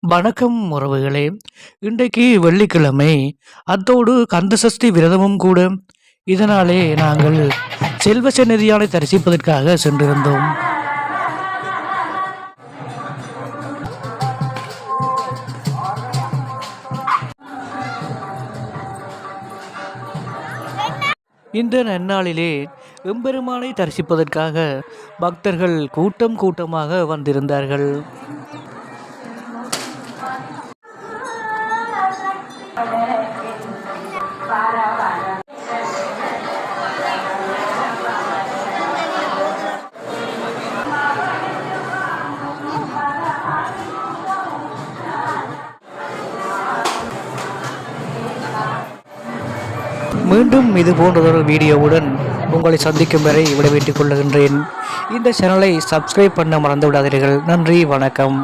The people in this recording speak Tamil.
வணக்கம் உறவுகளே! இன்றைக்கு வெள்ளிக்கிழமை. அத்தோடு கந்தசஷ்டி விரதமும் கூட. இதனாலே நாங்கள் செல்வச்சன்னதியானை தரிசிப்பதற்காக சென்றிருந்தோம். இந்த நன்னாளிலே எம்பெருமானை தரிசிப்பதற்காக பக்தர்கள் கூட்டம் கூட்டமாக வந்திருந்தார்கள். மீண்டும் இது போன்றதொரு வீடியோவுடன் உங்களை சந்திக்கும் வரை விடைபெற்றுக் கொள்கின்றேன். இந்த சேனலை சப்ஸ்கிரைப் பண்ண மறந்து விடாதீர்கள். நன்றி, வணக்கம்.